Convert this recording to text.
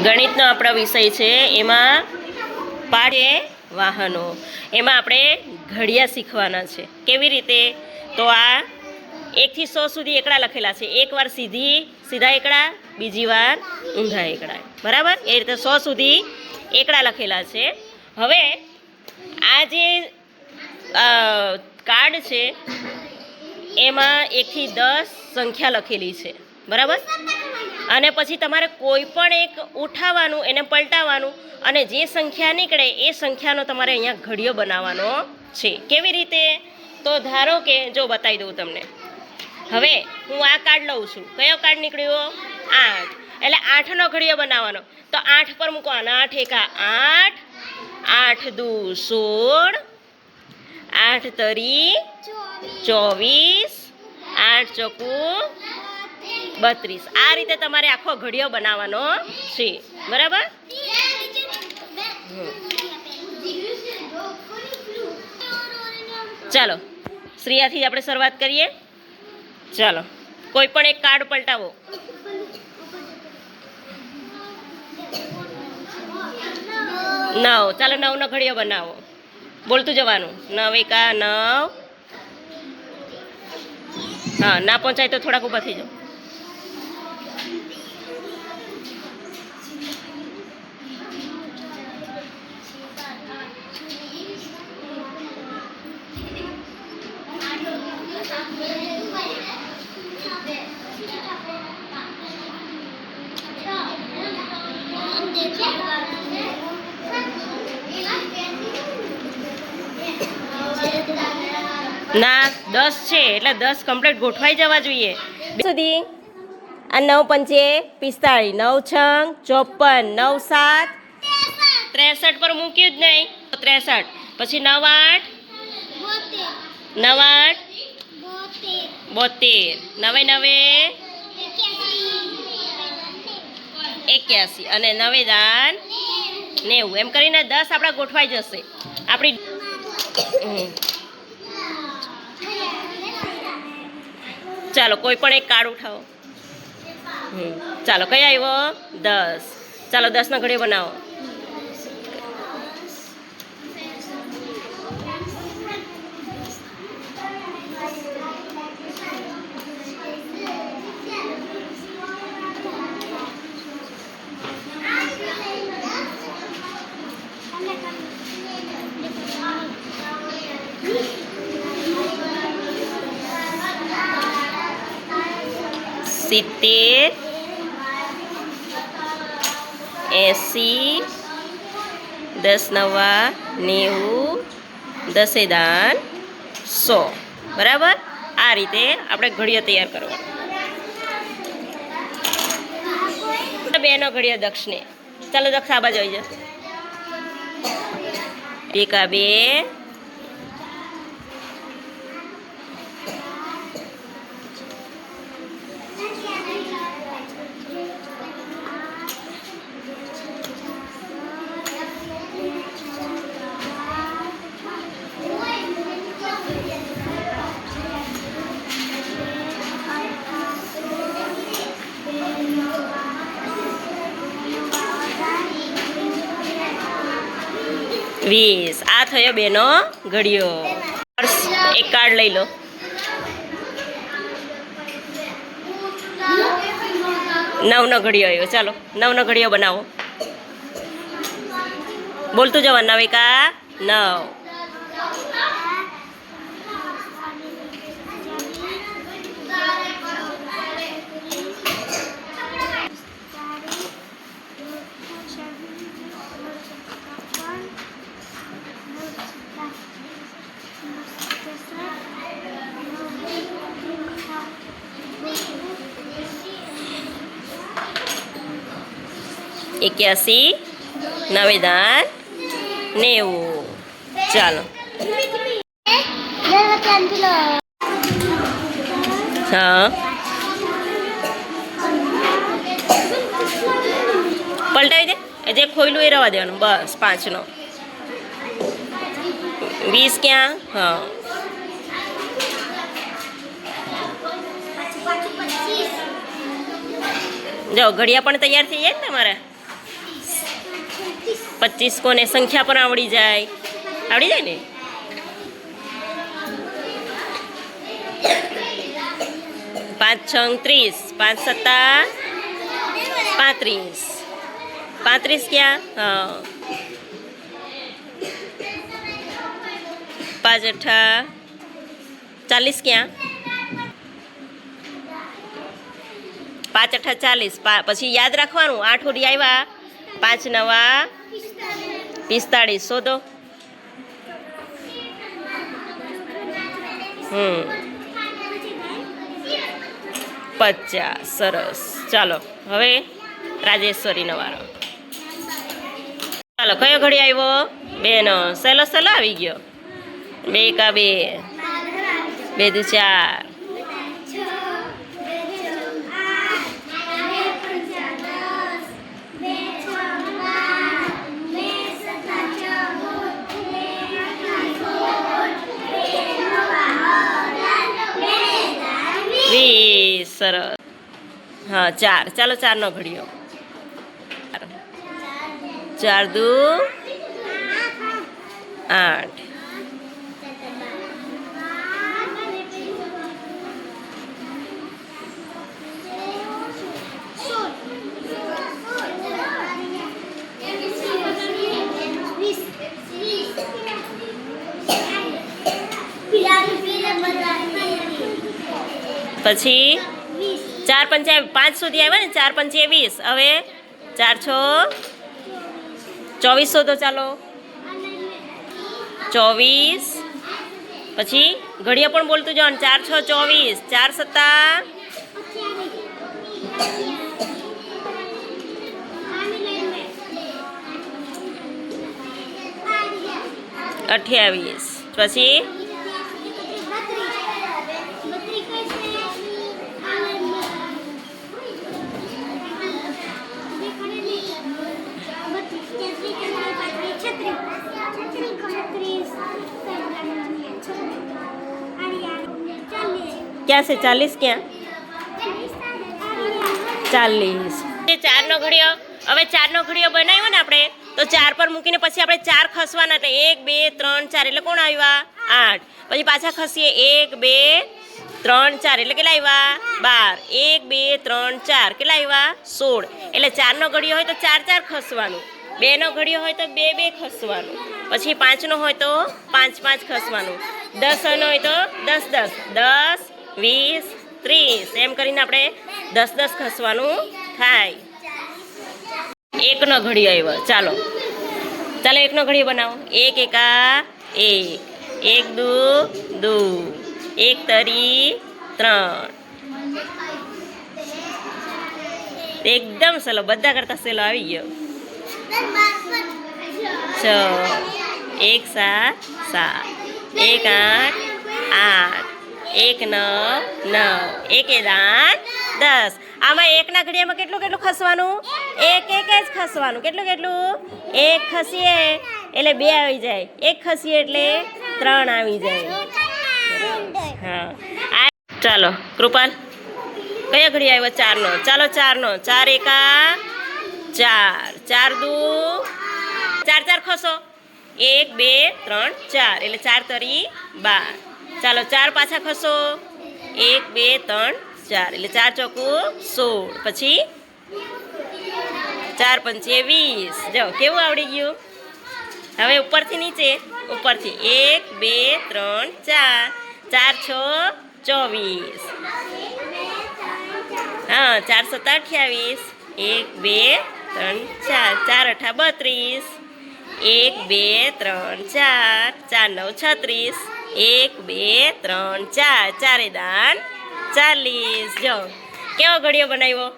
ગણિતનો આપણો વિષય છે, એમાં પાઠ એ વાહનો. એમાં આપણે ઘડિયા શીખવાના છે. કેવી રીતે? તો આ 1 થી 100 સુધી એકડા લખેલા છે. એક વાર સીધા એકડા, બીજી વાર ઊંધા એકડા, બરાબર? એ રીતે 100 સુધી એકડા લખેલા છે. હવે આ જે કાર્ડ છે એમાં 1 થી 10 સંખ્યા લખેલી છે, બરાબર? અને પછી તમારે કોઈ પણ એક ઉઠાવવાનું, એને પલટાવવાનું, અને જે સંખ્યા નીકળે એ સંખ્યાનો તમારે અહીંયા ઘડિયો બનાવવાનો છે. કેવી રીતે? તો ધારો કે જો બતાવી દઉં તમને. હવે હું આ કાર્ડ લઉં છું. કયો કાર્ડ નીકળ્યો? 8. એટલે 8નો ઘડિયો બનાવવાનો. તો 8 પર મૂકવાનો. 8 એકા 8, 8 દુ 16, 8 તરી 24, 8 ચોકુ 32. આ રીતે તમારે આખો ઘડિયો બનાવવાનો છે, બરાબર? ચાલો શ્રેયાથી આપણે શરૂઆત કરીએ. ચાલો કોઈ પણ એક કાર્ડ પલટાવો. 9. ચાલો 9નો ઘડિયો બનાવો. બોલતું જવાનું. 9 એકા 9. હા, ના પહોંચાય તો થોડાક ઊભા થઈ જાઓ. ના 10 છે એટલે 10 કમ્પ્લીટ ગોઠવાઈ જવા જોઈએ સુધી. આ 9 પંચે 45, 9 છંગ 54, 9 7 63 પર મૂક્યું જ નહીં. 63 પછી 9 8 9 8 72, 9 9 81 અને 9 દાન 90. એમ કરીને 10 આપણા ગોઠવાઈ જશે. આપણી ચાલો કોઈ પણ એક કાર્ડ ઉઠાવો. ચાલો કઈ આવ્યો? 10. ચાલો 10નો ઘડિયો બનાવો. સિત્તેર 80 10 નવા 90 10 દાન 100. બરાબર? આ રીતે આપણે ઘડિયો તૈયાર કરવાનો. 2નો ઘડિયો દક્ષને. ચાલો દક્ષ આ બાજુ આવી જાઓ. 1 આ 2 20. આ થયો 2નો ઘડિયો. એક કાર્ડ લઈ લો. નવનો ઘડિયો આવ્યો. ચાલો 9નો ઘડિયો બનાવો. બોલતું જવાનું. 9 એકા 9. એક્યાસી 9 દાન 90. ચાલો હા પલટાવી દે. જે ખોયલું એ રહેવા દેવાનું. બસ 5નો 20 ક્યાં? હા જાઓ ઘડિયા પણ તૈયાર થઈ જાય ને તમારે. 25 કોને સંખ્યા પણ આવડી જાય ને. 5 6 30, 5 7 35. 35 ક્યાં? હા. 5 8 40 ક્યાં? 5 8 40. પછી યાદ રાખવાનું 8 ઓડી આવ્યા, 5 9 45. શોધો. 50. સરસ. ચાલો હવે રાજેશ્વરી નવારો. ચાલો કયો ઘડી આવ્યો? 2 નો. સહેલો આવી ગયો. 2 કા 2, 2 દુ 4, 20. સરસ. હા 4. ચાલો 4 નો ઘડિયો. 4 દુ 8. પછી 4 5 5 સુધી આવ્યા ને. 4 5 20. હવે 4 6 24 શોધો. ચાલો 24. પછી ઘડિયા પણ બોલતું જવાનું. 4 6 24, 4 7 28. પછી 40 ક્યાં? 40. 4 નો ઘડિયો. હવે 4 નો ઘડિયો બનાવ્યો ને આપણે, તો 4 પર મૂકીને પછી આપણે 4 ખસવાના. એટલે 1 2 3 4 એટલે કોણ આવ્યા? 8. પછી પાછા ખસીએ 1 2 3 4 એટલે કેટલા આવ્યા? 12. 1 2 3 4 કેટલા આવ્યા? 16. એટલે 4 નો ઘડિયો હોય તો 4 4 ખસવાનું. 2 નો ઘડિયો હોય તો 2 2 ખસવાનું. પછી 5 નો હોય તો 5 5 ખસવાનું. 10 નો હોય તો 10 10 10 20 30 એમ કરીને આપણે 10 10 ખસવાનું થાય. 1 નો ઘડિયો આવ્યો. ચાલો 1 નો ઘડિયો બનાવો. 1 એકા 1, 1 દુ 2, 1 તરી 3. એકદમ સહેલો, બધા કરતા સહેલો આવી ગયો. 6, 1 7 7, 1 8 8, 1 9 9, 1 8 10. આમાં 1 ના ઘડિયામાં કેટલું ખસવાનું? 1 1 જ ખસવાનું. કેટલું? 1 ખસીએ એટલે 2 આવી જાય. 1 ખસીએ એટલે 3 આવી જાય. હા. ચાલો કૃપાલ કયો ઘડી આવ્યો? 4 નો. ચાલો 4 નો. 4 એકા 4, 4 દુ 4 4 ખસો. 1 2 3 4 એટલે 4 તરી 12. ચાલો 4 પાછા ખસો. 1 2 3 4 એટલે 4 ચોકું 16. પછી 4 પંચે 20. જો કેવું આવડી ગયું. હવે ઉપરથી નીચે. ઉપરથી 1 2 3 4, 4 6 24. હા 4 7 28. 1 2 3 4, 4 8 32. 1 2 3 4, 4 9 36. 1 2 3 4, 4 દાન 40. જો કેવો ઘડિયો બનાવ્યો.